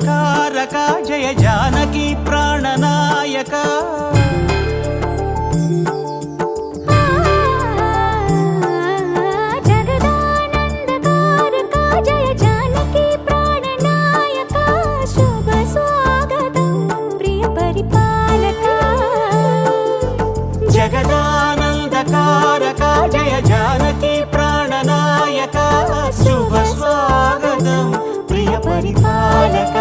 జగదానందకారక జయ జానకి ప్రాణనాయక జగదానందకారక జయ జానకి ప్రాణనాయక శుభ స్వాగతం ప్రియ పరిపాలక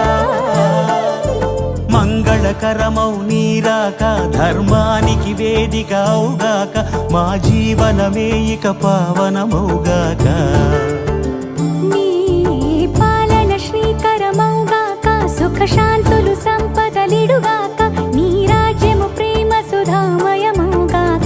మంగళకరమౌ నీరాక ధర్మానికి వేదిక అవుగాక మా జీవనమే ఇక పావనమౌగాక నీ పాలన శ్రీకరమౌగాక సుఖ శాంతులు సంపదలిడుగాక నీ రాజ్యము ప్రేమ సుధామయమౌగాక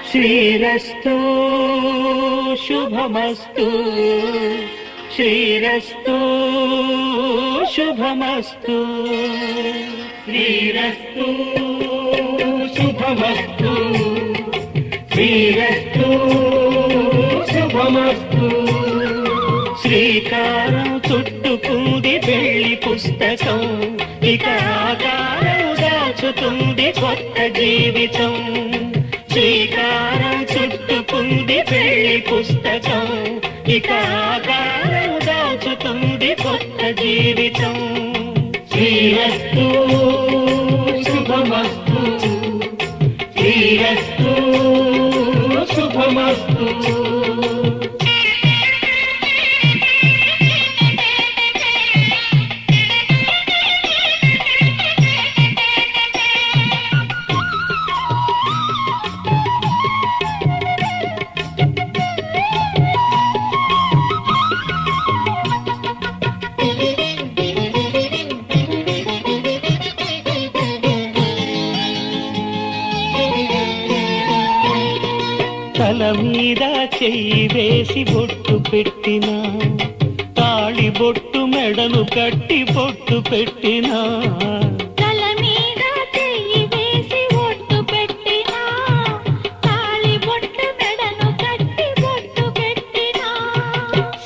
శ్రీరస్తు శుభమస్తు శ్రీరస్తు శుభమస్తు శ్రీరస్తు శుభమస్తు శ్రీరస్తు శుభమస్తు శ్రీకారం చుట్టుకుంది వెళ్లి పుస్తకం ఇక ఆకారం దాచుతుంది కొత్త జీవితం శ్రీకారం చుట్టుకుంది పెళ్లి పుస్తకం ఇక ఆకారం దాచుతుంది కొత్త జీవితం శ్రీరస్తు శుభమస్తు శ్రీరస్తు శుభమస్తు తల మీద చెయ్యి వేసి బొట్టు పెట్టినా తాళి బొట్టు మెడను కట్టి బొట్టు పెట్టినా తల మీద చెయ్యి వేసి బొట్టు పెట్టినా తాళి బొట్టు మెడను కట్టి బొట్టు పెట్టినా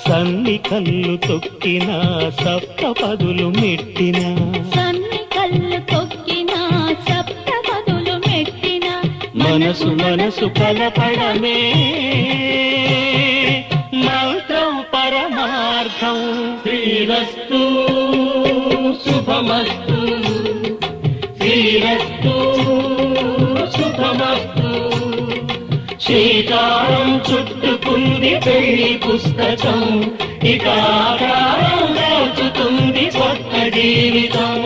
సన్ని కళ్ళు తొక్కినా సప్త పదులు మెట్టినా సన్ని కళ్ళు తొక్కినా సప్త పదులు మెట్టినా మనసు మనసు కలపడమే మంత్రం పరమార్థం శ్రీరస్తు శుభమస్తు శ్రీరస్తు శుభమస్తు శ్రీకారం చుట్టుకుంది పెళ్లి పుస్తకం ఇక ఆకారం దాచుతుంది కొత్త జీవితం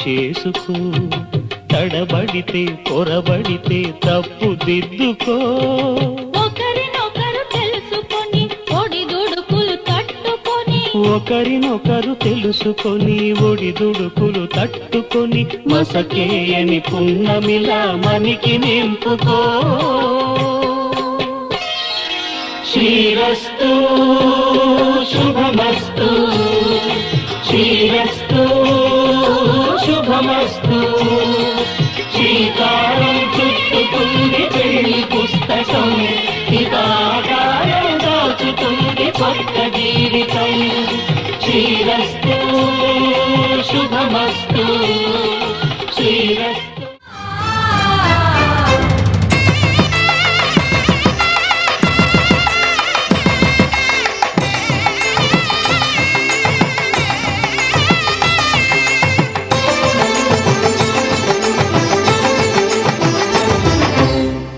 చేసుకో తడబడితే పొరబడితే తప్పు దిద్దుకో ఒకరినొకరు తెలుసుకొని ఒడిదుడుకులు తట్టుకొని ఒకరినొకరు తెలుసుకొని ఒడిదుడుకులు తట్టుకొని మసకేయని పున్నమిలా మనికి నింపుకో శ్రీరస్తు శుభమస్తు శ్రీరస్తు శుభమస్తు శ్రీకారం చుట్టుకుంది పెళ్లి పుస్తకం హితాకారం దాచుతుంది కొత్త జీవితం శ్రీరస్తు శుభమస్తు శ్రీరస్తు.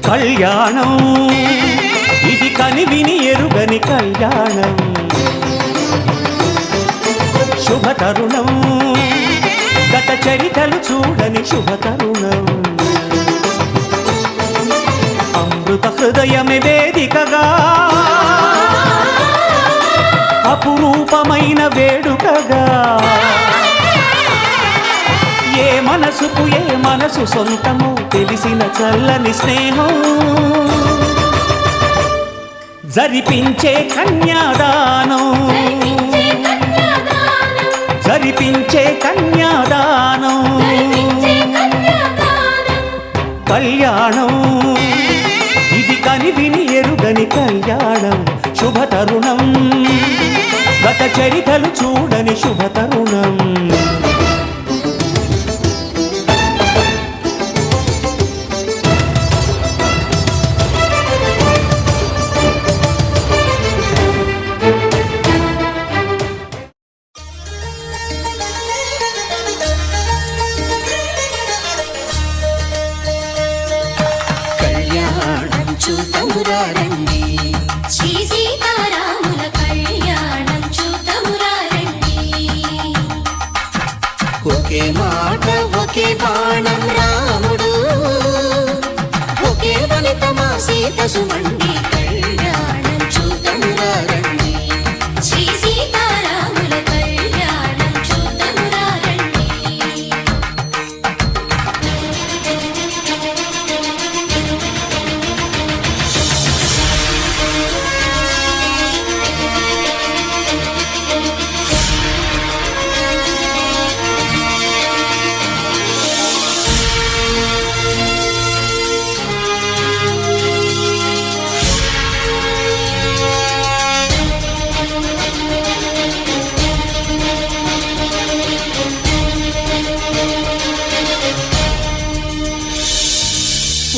కళ్యాణం ఇది కనివిని ఎరుగని కళ్యాణం శుభతరుణం గత చరితలు చూడని శుభతరుణం అమృత హృదయమే వేదికగా అపురూపమైన వేడుకగా ఏ మనసుకు ఏ మనసు సొంతము తెలిసిన చల్లని స్నేహం జరిపించే కన్యాదానం జరిపించే కన్యాదానం కళ్యాణం ఇది కనివిని ఎరుగని కళ్యాణం శుభతరుణం గత చరితలు చూడని శుభతరుణం చూతమురారండి శ్రీ సీతారాముల కళ్యాణం చూతమురారండి ఒకే మాట ఒకే బాణం రాముడు ఒకే వనిత మా సీత సుమండి కళ్యాణం చూతమురారండి శ్రీ సీతారాముల కళ్యాణం చూతమురారండి.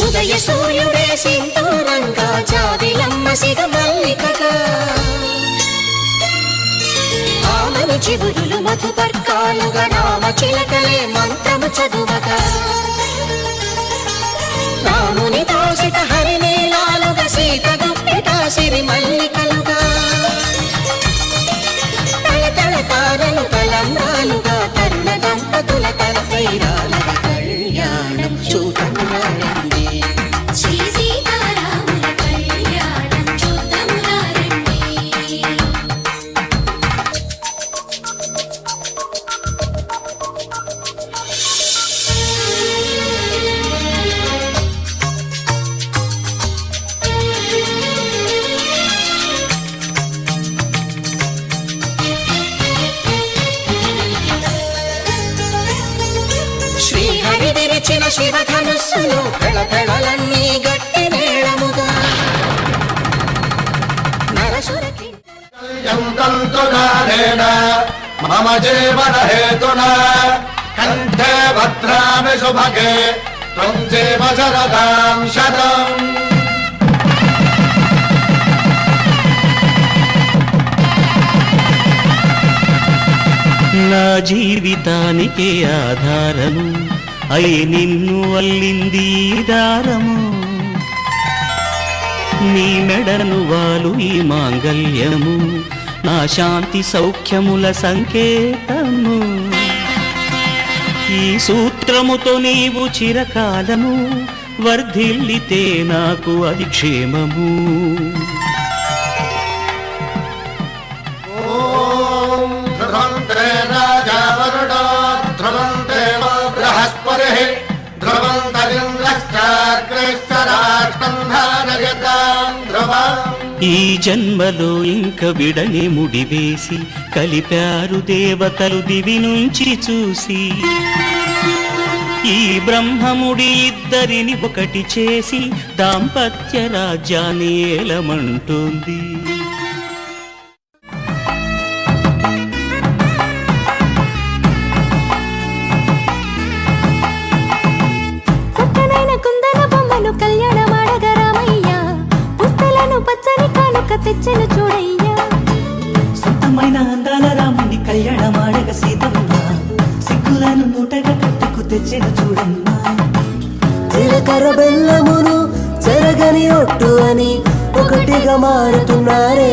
ఉదయ సూర్యుడే సింధూరంగా జాబిలమ్మ సిగ మల్లికగా ఆమని చిగురులు మధుపర్కాలుగా రామ చిలకలే మంత్రము చదువగా రాముని దోసిట హరినీలాలుగా సీత గుప్పిట సిరి మల్లికలుగా తళతళ తారలు తలంబ్రాలుగా తరుణ దంపతుల తలపైరాలుగా కళ్యాణం చూతమురారండి శ్రీ సీతారాముల కళ్యాణం చూతమురారండి. శ్రీహరి విరిచిన శివధనుస్సులు పెళపెళలన్నీ గట్టి మేళముగా నరసురకి మమ జీవన హేతున కంఠే భద్రామి శుభగే త్వం జీవ శరదాం శతం. నా జీవితానికి ఆధారము అయి నిన్ను అల్లింది ఈ దారము నీ మెడను వాలు ఈ మాంగల్యము నా శాంతి సౌఖ్యముల సంకేతము ఈ సూత్రముతో నీవు చిరకాలము వర్ధిల్లితే నాకు అది క్షేమము. ధ్రువం తరింద్రశ్చాగ్రశ్చ రాష్ట్రం ధారయతాం ధ్రువం ఈ జన్మలో ఇంక విడని ముడివేసి కలిపారు దేవతలు దివి నుంచి చూసి ఈ బ్రహ్మముడి ఇద్దరిని ఒకటి చేసి దాంపత్య రాజ్యాన్ని ఏలమంటుంది. చక్కనైన కుందన బొమ్మను కళ్యాణమాడగ రామయ్య పుస్తలను పచ్చని కానుక తెచ్చెను చూడయ్యా. సొంతమైన అందాల రాముని కళ్యాణమాడగ సీతమ్మ సిగ్గులను మూటగా కట్టుకు తెచ్చిన చూడమ్మా. జీలకర్ర బెల్లమును చెరగని ఒట్టు అని ఒకటిగా మారుతున్నారే.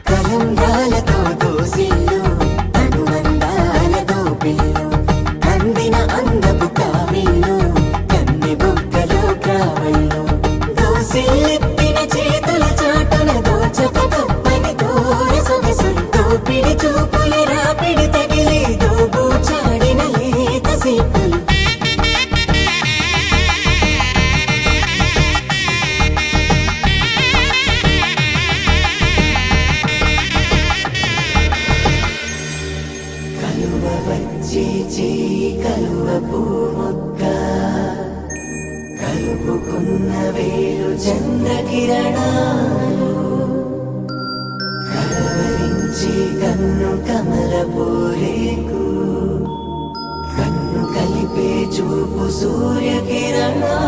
కలంబ్రాలతో దోసిల్లు అనుబంధాలతో పిల్లు అందిన అందపు కావిల్లు కన్నె బుగ్గలో గ్రావళ్ళు దోసిల్లెత్తిన చేతుల చాటున దోచక తప్పని దూర సొగసులు దోపిడి చూపుల రాపిడి తగిలి దోబూచాడిన లేత సీపులు కలువ వచ్చి కలువ పూమొక్క కలుపుకున్న వేలు చంద్రకిరణాలు కలవరించి కన్ను కమల పూరేకు కన్ను కలిపే చూపు సూర్యకిరణాలు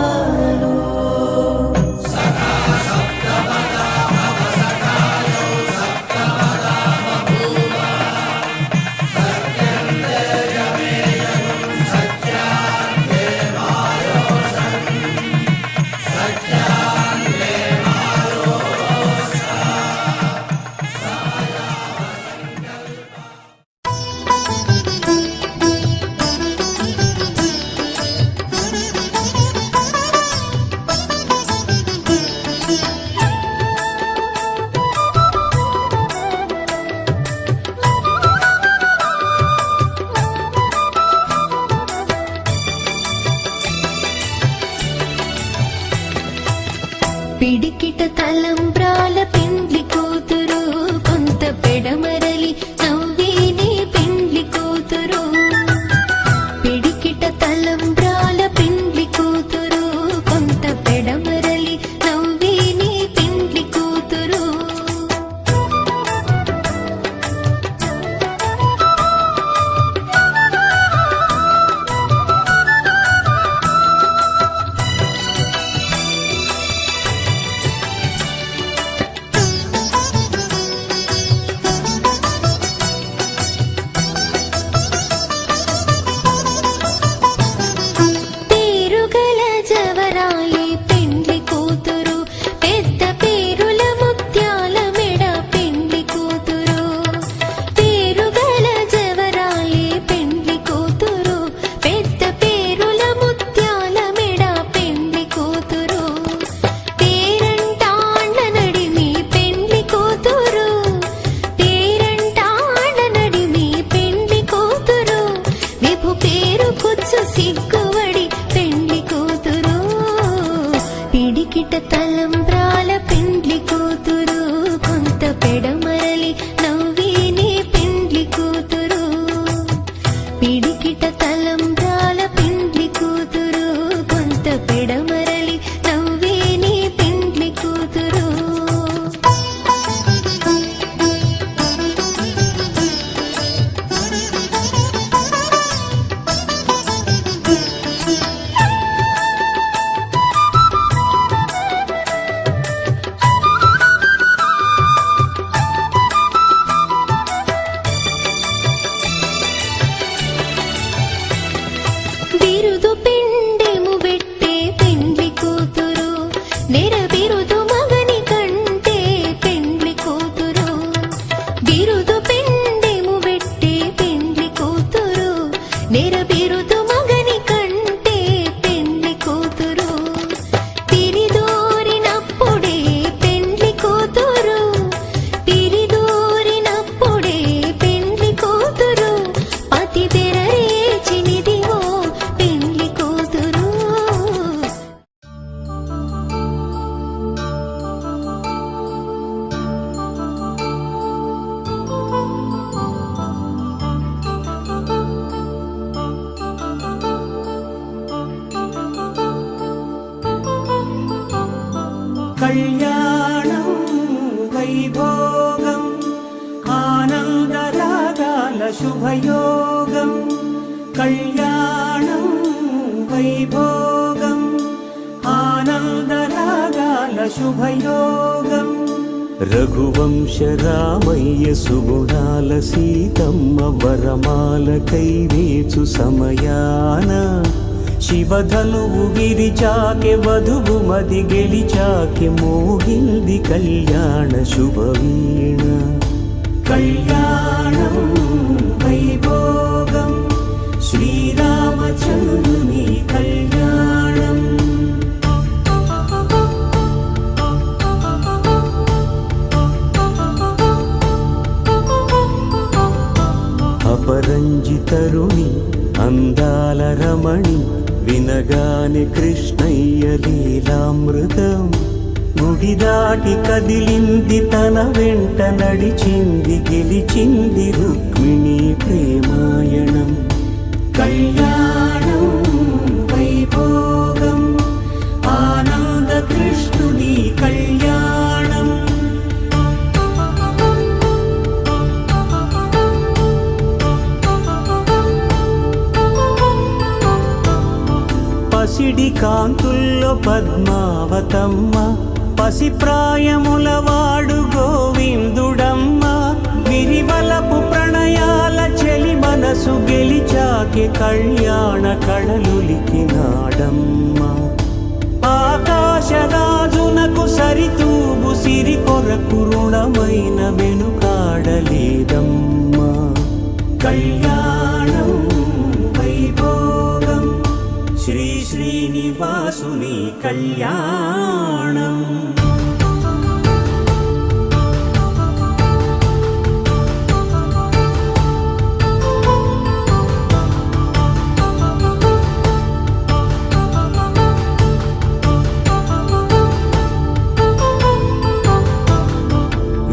పిడికిట తలంబ్రాల పెండ్లి కూతురు కొంత పెడమరలి నవ్విని పెండ్లి కూతురు. పిడికిట తలంబ్రాల పెండ్లి కూతురు కొంత పెడమరలి నవ్విని పెండ్లి కూతురు. పేరుగల జవరాలి పెండ్లి కూతురు పెద్ద పేరుల ముత్యాల మెడ పెండ్లి కూతురు. పేరుగల జవరాలి పెండ్లి కూతురు పెద్ద పేరుల ముత్యాల మెడ పెండ్లి కూతురు. పేరంటాండ నడిమి పెండ్లి కూతురు పేరంటాండ నడిమి పెండ్లి కూతురు. విభు పేరు కుచ్చు సిగ్గువడి పెండ్లి కూతురు. పిడికిట తలంబ్రాల పెండ్లి కూతురు కొంత పెడమరలి నవ్విని పెండ్లి కూతురు. పిడికిట తలంబ్రాల పెండ్లి కూతురు కొంత పెడమరలి నవ్విని పెండ్లి కూతురు. కళ్యాణం వైభోగం ఆనందరాగాల శుభయోగం కళ్యాణం వైభోగం ఆనందరాగాల శుభయోగం రఘువంశ రామయ్య సుగుణాల సీతమ్మ వరమాల కైవేచు సమయాన శివధనువు విరిచాకె వధువు మది గెలిచాకె మోగింది కళ్యాణ శుభవీణ కళ్యాణం వైభోగం శ్రీరామచంద్రుని కళ్యాణం అపరంజితరుణి అందాల రమణి వినగాని కృష్ణయ్య లీలామృతం గుడి దాటి కదిలింది తన వెంట నడిచింది గెలిచింది రుక్మిణి ప్రేమాయణం కళ్యాణం వైభోగం ఆనంద కృష్ణుని కళ్యాణం పసిడి కాంతుల్లో పద్మావతమ్మ పసిప్రాయముల వాడు గోవిందుడమ్మ విరివలపు ప్రణయాల చెలి మనసు గెలిచాకే కళ్యాణ కళలులికినాడమ్మ ఆకాశరాజునకు సరితూబు సిరి కొరకు రుణమైన వెనుకాడలేదమ్మా కళ్యాణం వైభోగం శ్రీ శ్రీనివాసుని కళ్యాణం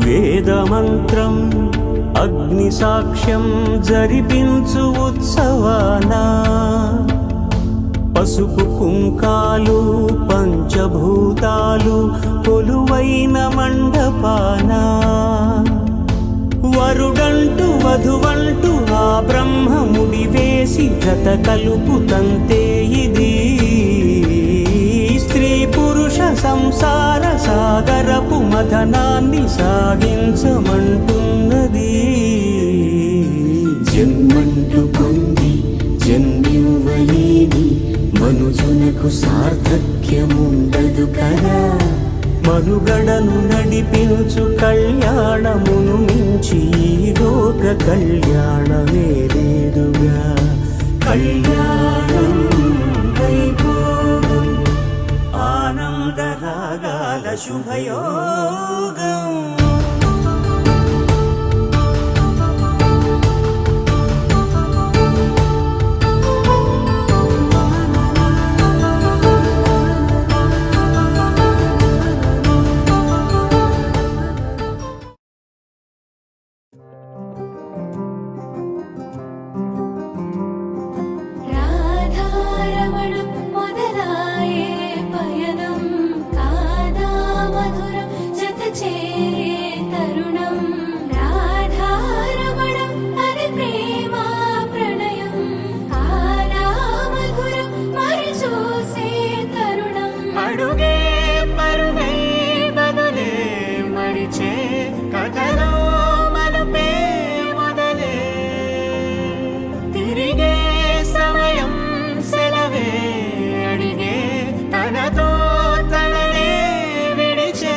వేదమంత్రం అగ్ని సాక్ష్యం జరిపించు ఉత్సవానా పసుపు కుంకాలు పంచభూతాలు కొలువైన మండపాన వరుడంటూ వధువంటూ ఆ బ్రహ్మముడి వేసి జత కలుపు తంతే ఇది స్త్రీ పురుష సంసార సాగరపు మథనాన్ని సాగించమంటున్నది జన్మంటూ పొంది జన్మివ్వలేని మనుజునకు సార్థక్యముండదు కదా మనుగడను నడిపించు కళ్యాణమును మించి ఈ లోక కళ్యాణమే లేదుగా కళ్యాణం వైభోగం ఆనందరాగాల శుభయోగం రాధారమణం మొదలాయే పయనం కాదా మధురం జత చేరే తరుణం రాధారమణం అది ప్రేమ ప్రణయం కాదా మధురం మరి చూసే తరుణం అడుగే పరుగే బదులే మరిచే కథలో మలుపే మొదలే తిరిగే సమయం సెలవే అడిగే తనతో తననే విడిచే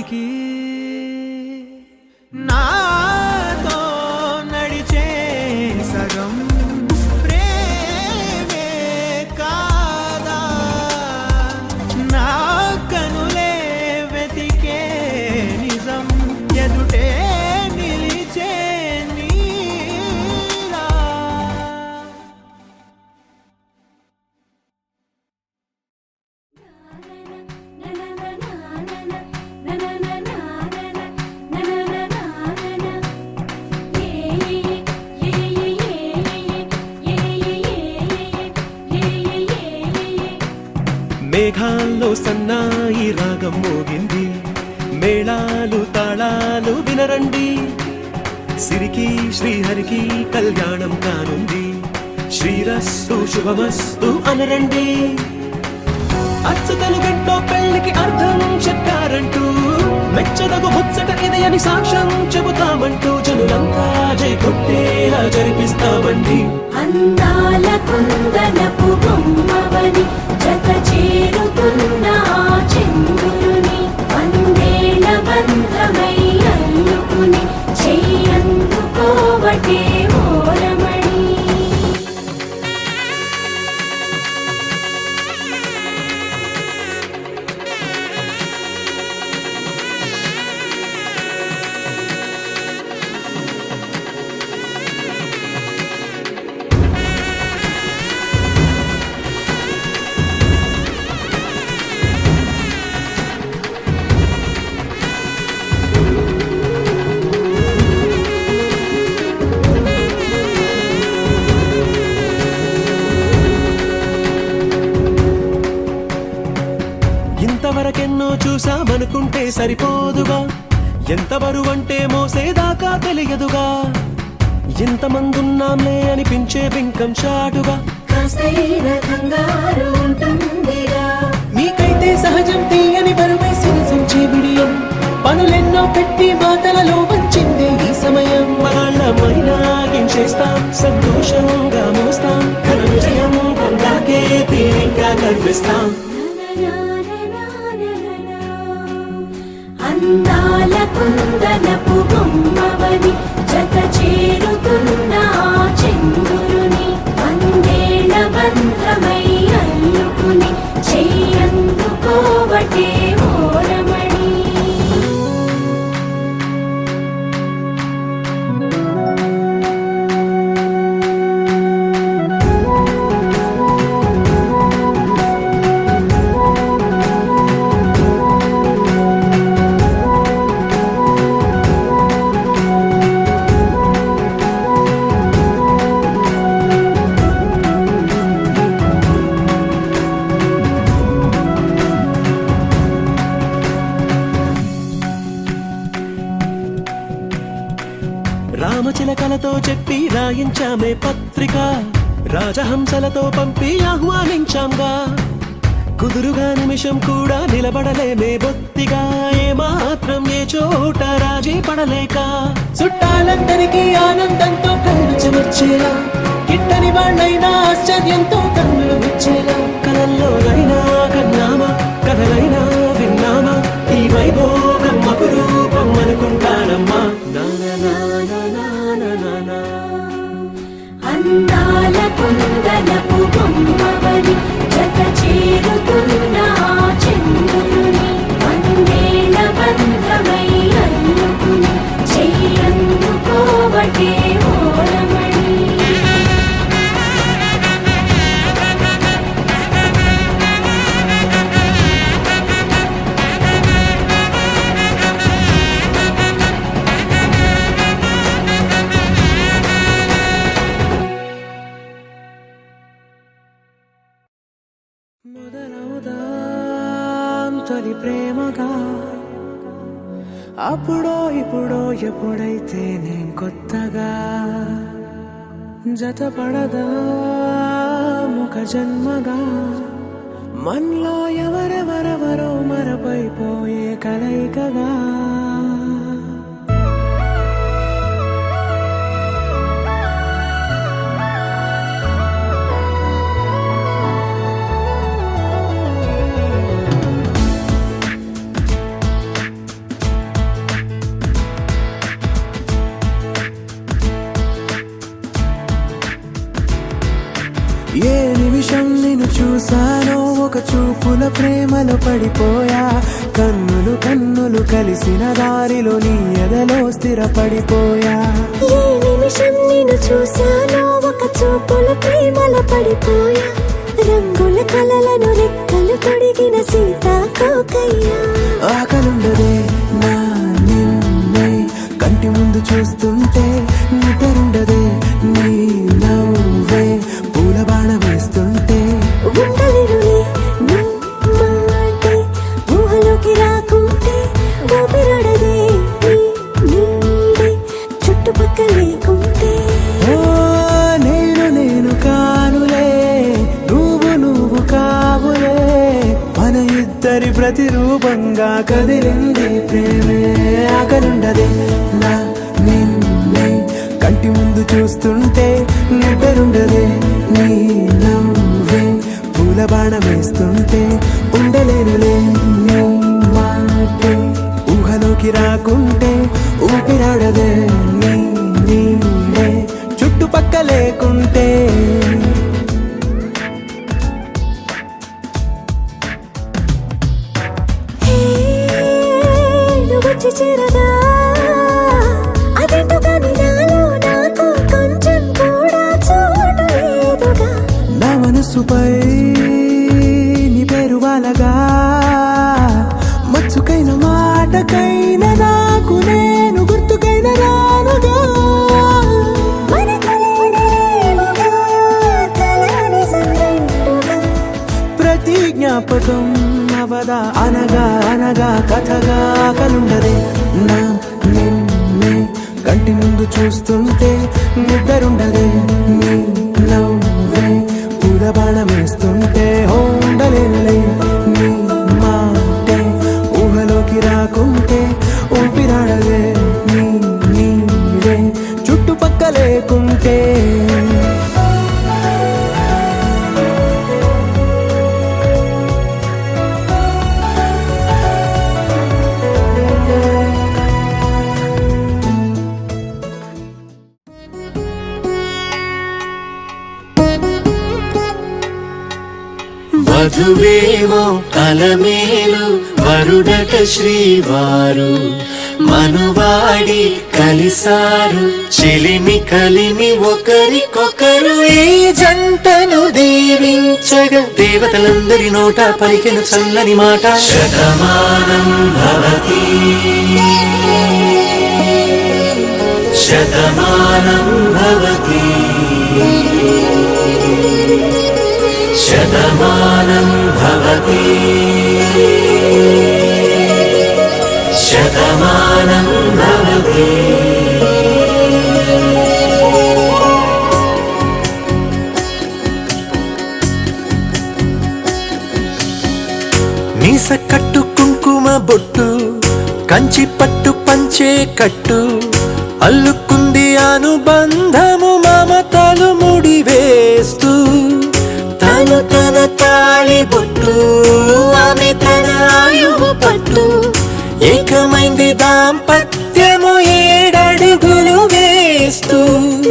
కాలానికి నాతో నడిచే సగం ప్రేమే కాదా నా కనులే వెతికే నిజం ఎదుటే నిలిచే నీలా మేఘాల్లో సన్నాయి రాగం మోగింది మేళాలు తాళాలు వినరండి సిరికి శ్రీహరికి కళ్యాణం కానుంది శ్రీరస్తు శుభమస్తు అనరండి అచ్చతలు గంటో పెళ్లికి అర్థం చెప్పారంటూ మెచ్చదగు ముచ్చట ఇది అని సాక్ష్యం చెబుతామంటూ జనులంతా జై కొట్టేలా జరిపిస్తామండి అందాల కుందనపు బొమ్మవని జత చేరుతున్న ఆ చంద్రుని వందేల బంధమై అల్లుకుని చెయ్యందుకోవటే ఓరమణి ఇంతవరకెన్నో చూసామనుకుంటే సరిపోదుగా ఎంత బరువంటే మోసేదాకా తెలియదుగా ఇంతమందున్నాంలే అనిపించే బింకం చాటుగా కాస్తైన కంగారు ఉంటుందిగా మీకైతే సహజం తీయని బరువై సిరిసించే బిడియం పనులెన్నో పెట్టి మాటలలో వంచిందే ఈ సమయం మనాళ్ళమైనా గించేస్తాం సంతోషంగా మోస్తాం ఘన విజయం పొందాకే తీరిగ్గా కనిపిస్తాం అందాల కుందనపు బొమ్మవని జత చేరుతున్న ఆ చంద్రుని వందేల బంధమై అల్లుకుని చెయ్యందుకోవటే ఓరమణి రామచిలకలతో చెప్పి రాయించామే పత్రిక రాజహంసలతో పంపి ఆహ్వానించాంగా కుదురుగా నిమిషం కూడా నిలబడలేమే బొత్తిగా ఏమాత్రం ఏ చోట రాజీ పడలేక చుట్టాలందరికీ ఆనందంతో కళ్ళు చెమర్చేలా గిట్టని వాళ్ళైనా ఆశ్చర్యంతో కన్నులు విచ్చేలా కలల్లోనైనా కన్నామా కథలైనా విన్నామా ఈ వైభోగం అపురూపం అనుకుంటానమ్మా అందాల కుందనపు బొమ్మవని జత చేరుతున్న ఆ చంద్రుని వందేల బంధమై అల్లుకుని చెయ్యందుకోవటే ఓరమణి మొదలవుదాం తొలి ప్రేమగా అప్పుడో ఇప్పుడో ఎప్పుడైతే నేను కొత్తగా జతపడదా ఒక జన్మగా మనలో ఎవరెవరెవరో మరపైపోయే కలయికగా చూపుల ప్రేమలో పడిపోయా, కన్నులు కన్నులు కలిసిన దారిలో నీ ఎదలో స్థిరపడిపోయా. ఏ నిమిషం నేను చూశానో ఒక చూపుల ప్రేమలో పడిపోయా, రంగుల కలలను రెక్కలు తొడిగిన సీతాకోకయ్యా. ఆకలుండదే నా నిన్నే కంటి ముందు చూస్తుంటే, నిద్రుండదే నీ నవ్వే పూల బాణ వేస్తుంటే. ఉండలేనులే నీ మాటే ఊహలోకి రాకుంటే, ఊపిరాడదే నీ నీడే చుట్టుపక్కల లేకుంటే. ఓ నేను కానులే, నువ్వు కావులే, మన ఇద్దరి ప్రతిరూపంగా కదిలింది ప్రేమే. ఆకలుండదే నా నిన్నే కంటి ముందు చూస్తుంటే, నిద్రుండదే నీ నవ్వే పూల బాణ వేస్తుంటే. ఉండలేనులే నీ మాటే ఊహలోకి రాకుంటే, ఊపిరాడదే నీ నీడే చుట్టుపక్క లేకుంటే. వచ్చి చేరగా అదేంటో కానీ నాలో నాకు కొంచెం కూడా చోటు లేదుగా. నా మనసుపై నీ పేరు వాలగా, మచ్చుకైన మాటకైన నాకు నేను గుర్తుకైన రానుగా. మన కలయినలేవుగా, కలని సంరెండుగా. ప్రతి జ్ఞాపకం అవదా అనగా అనగా కథగా. కలుండదే నా నిన్నే కంటి ముందు చూస్తుంటే, నిద్రుండదే నీ నవ్వే పూల బాణం వేస్తుంటే. ఉండలేనులే నీ మాటే ఊహలోకి రాకుంటే, ఊపిరాడదే నీ నీడే చుట్టుపక్క లేకుంటే. వధువేవో అలమేలు వరుడట శ్రీవారు, మనువాడి కలిసారు చెలిమి కలిమి ఒకరికొకరు. ఈ జంటను దీవించగా దేవతలందరి నోట పలికెను చల్లని మాట. శతమానం భవతి శతమానం భవతి శతమానం భవతి శతమానం భవతి. మీస కట్టు కుంకుమ బొట్టు, కంచి పట్టు పంచే కట్టు, అల్లుకుంది అనుబంధము మమతలు ముడివేస్తూ. తను తన తాళి బొట్టు, ఆమె తన ఆయువు పట్టు, ఏకమైంది దాంపత్యము 7 అడుగులు వేస్తూ.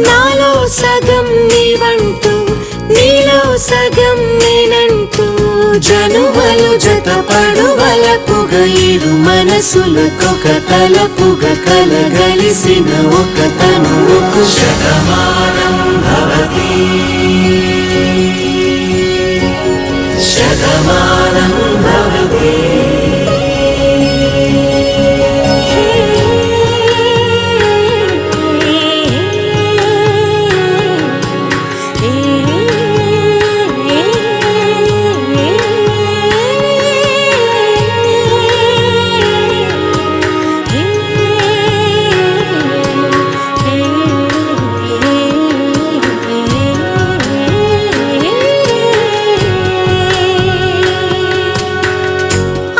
నాలో సగం నీవంటూ, నీలో సగం నేనంటూ, జనుమలు జతపడు వలపుగా ఇరు మనసులకొక తలపుగా కలగలిసిన ఒక తనువుకు. శతమానం భవతి శతమానం భవతి.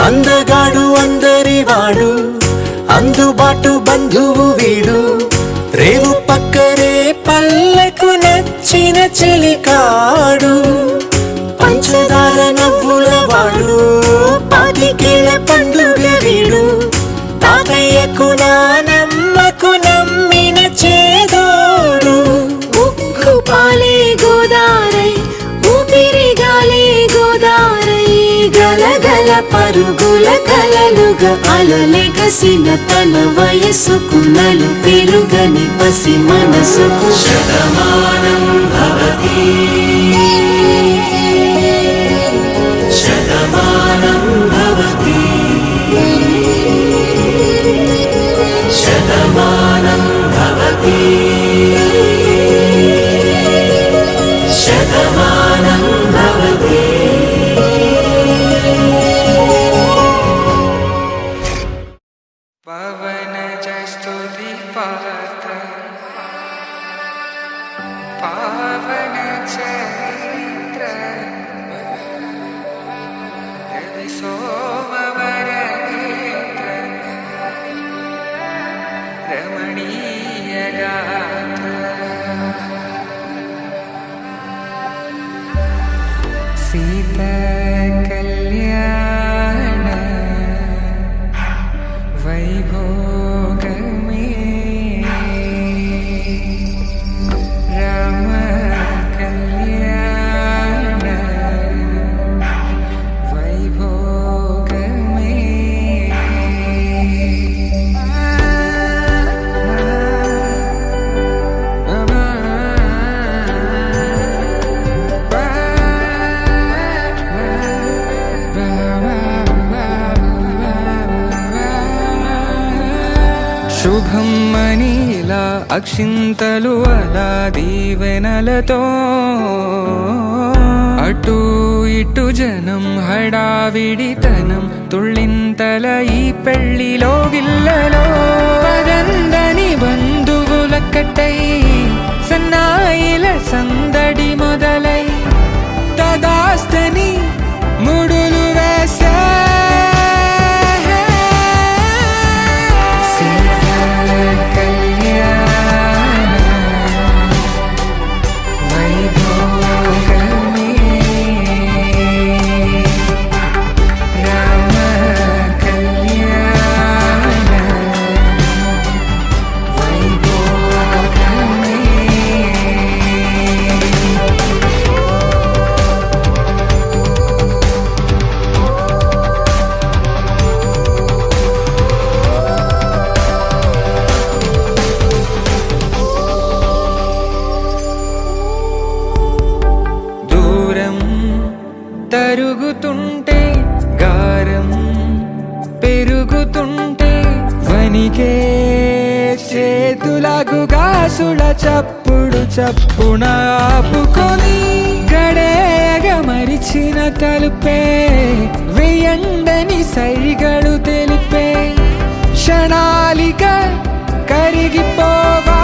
అందగాడు అందరివాడు, అందుబాటు బంధువు వీడు, రేవు పక్కరే పల్లెకు నచ్చిన చెలికాడు. పంచదార నవ్వుల వాడు, పాతికేల పండుగ వీడు, తాతయ్యకు నానమ్మకు నమ్మిన చేదోడు. ఉక్కు పాలే గోదారై, ఊపిరి గాలే గోదారై, పరుగుల కలలుగా అలలెగసిన తన వయసుకు నలు పెరుగని పసి మనసుకు శతమానం భవతి శతమానం భవతి శతమానం భవతి శతమానం భవతి. పవనజస్తుతి పాత్ర పావన చరిత్ర రవి సోమవర నేత్ర రమణీయ గాత్ర సీత కళ్యాణ వైభోగమే రామ కళ్యాణ వైభోగమే శుభం మనీలా అక్షింతలు అలా దీవెనలతో అటు ఇటు జనం హడావిడితనం తుళ్ళింతల ఈ పెళ్లిలో గిల్లలో పదందని బంధువులక్కటై సన్నాయిల సందడి మొదలై తదాస్తని ముడులు వేసే తరుగుతుంటే గారం పెరుగుతుంటే వనికే చేతులకు గాసుల చప్పుడు చప్పున ఆపుకొని గడేగ మరిచిన తలుపే వెయ్యండని సైగలు తెలిపే క్షణాలిక కరిగిపోవా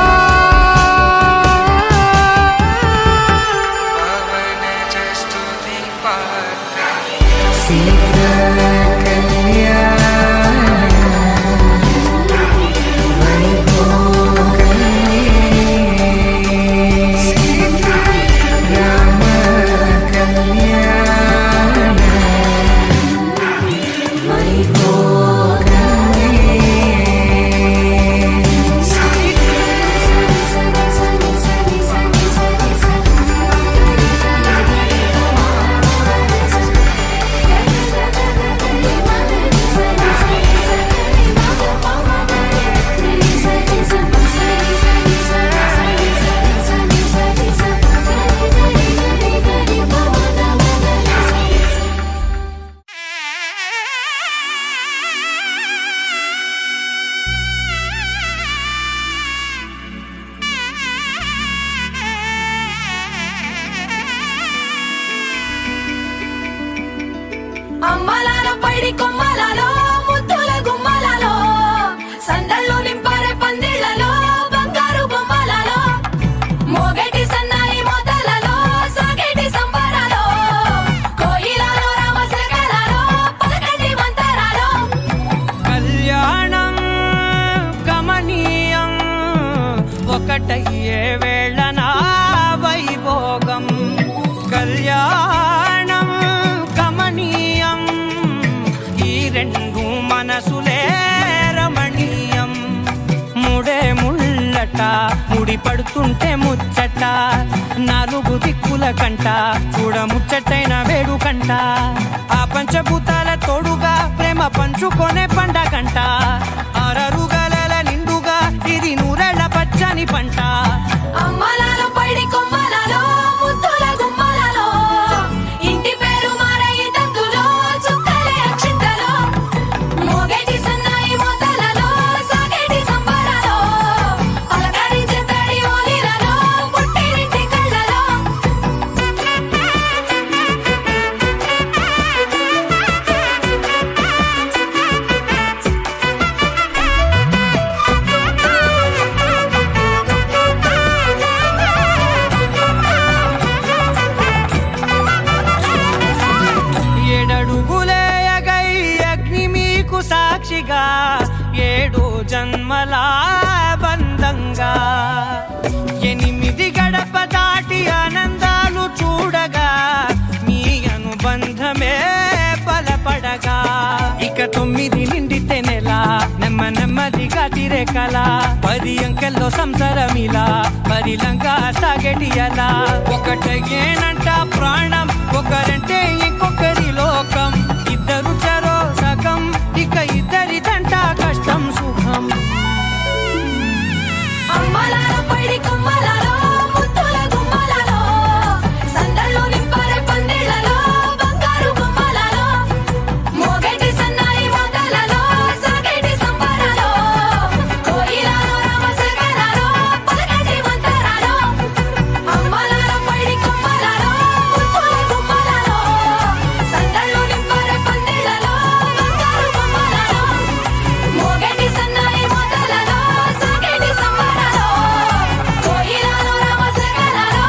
అమ్మలాల పైడి కొమ్మలలో ముద్దుల గుమ్మలలో సందళ్ళు నింపారే పందిళ్లలో బంగారు బొమ్మలలో మోగేటి సన్నాయి మోతలలో సాగేటి సంబరాలో కోయిలలో రామశకలలో పలకటి మంతరాలో కళ్యాణం గమనీయం ఒకటయ్యే వేళ నా వైభోగం కళ్యాణం గమనీయం ఈ రెండు మనసులే రమణీయం ముడే ముళ్ళట ముడి పడుతుంటే ముచ్చట నాలుగు దిక్కుల కంట చూడ ముచ్చటైన వేడుకంట ఆ పంచభూతాల తోడు పంచుకొనే పండగంట అరరుగల నిండుగా ఇది నూరెళ్ళ పచ్చని పంట అమ్మలాలో పడి కొమ్మలలో ముద్దుల గుమ్మలలో ఇంటి పేరు మారయి తందులో చుక్కలే అక్షింతలో మోగేటి సన్నాయి మోతలలో సాగేటి సంబరాలో పలకరించే తడి ఓలిలలో పుట్టినింటి కళ్ళలో ఏడడుగులేయగై అగ్ని మీకు సాక్షిగా 7 జన్మల బంధంగా 8 గడప దాటి ఆనందాలు చూడగా మీ అనుబంధమే బలపడగా ఇక 9 నిండితే నెల నెమ్మదిగా తిరే కల 10 అంకెల్లో సంసారమిలా పరిలంగా సాగేటి అలా ఒకటేనంట ప్రాణం ఒకరంటే ఇంకొకరి లోకం ఇద్దరు చరో సగం ఇక ఇద్దరిదంట కష్టం సుఖం అమ్మలాలో పడి కొమ్మలలో ముద్దుల గుమ్మలలో సందళ్ళు నింపరే పందిళ్ళలో బంగారు గుమ్మలలో మోగేటి సన్నాయి మోతలలో సాగేటి సంబరాలో కోయిలలో రామశేఖరాలో పలకేటి మంతరాలో అమ్మలాలో పడి కొమ్మలలో ముద్దుల గుమ్మలలో సందళ్ళు నింపరే పందిళ్ళలో బంగారు గుమ్మలలో మోగేటి సన్నాయి మోతలలో సాగేటి సంబరాలో కోయిలలో రామశేఖరాలో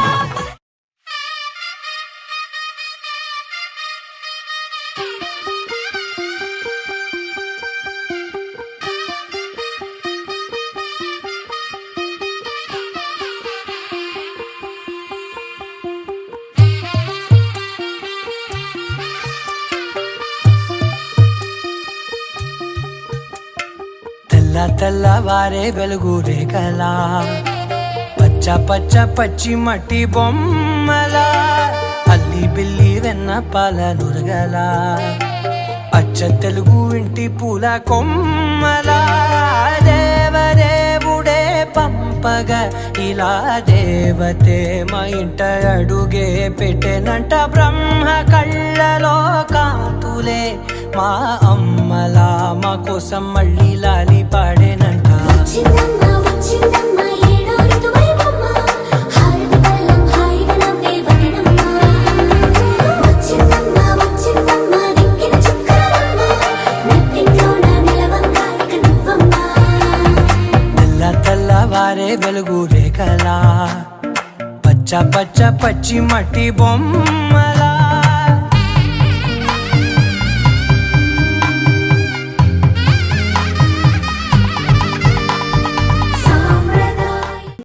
తెల్లవారే వెలుగు రేఖలా పచ్చ పచ్చి మట్టి బొమ్మలా అల్లి బిల్లి వెన్న పాల నురగలా అచ్చ తెలుగు ఇంటి పూల కొమ్మలా దేవదేవుడే పంపగా ఇలా దేవతే మా ఇంట అడుగే పెట్టెనంట బ్రహ్మ కళ్ళలో కాంతులే మా అమ్మలా మా కోసం మళ్ళీ లాలి పాడేనంట వచ్చిందమ్మ వచ్చిందమ్మ ఏడో ఋతువైవమ్మ హారతి పళ్ళం హాయిగా నవ్వే వదనమ్మ వచ్చిందమ్మ వచ్చిందమ్మ దిక్కిన చుక్కలమ్మ నెట్టింట్లోన నిలవంగా ఇక నువ్వమ్మ తెల్లవారే వెలుగు రేఖలా పచ్చ పచ్చి మట్టి బొమ్మ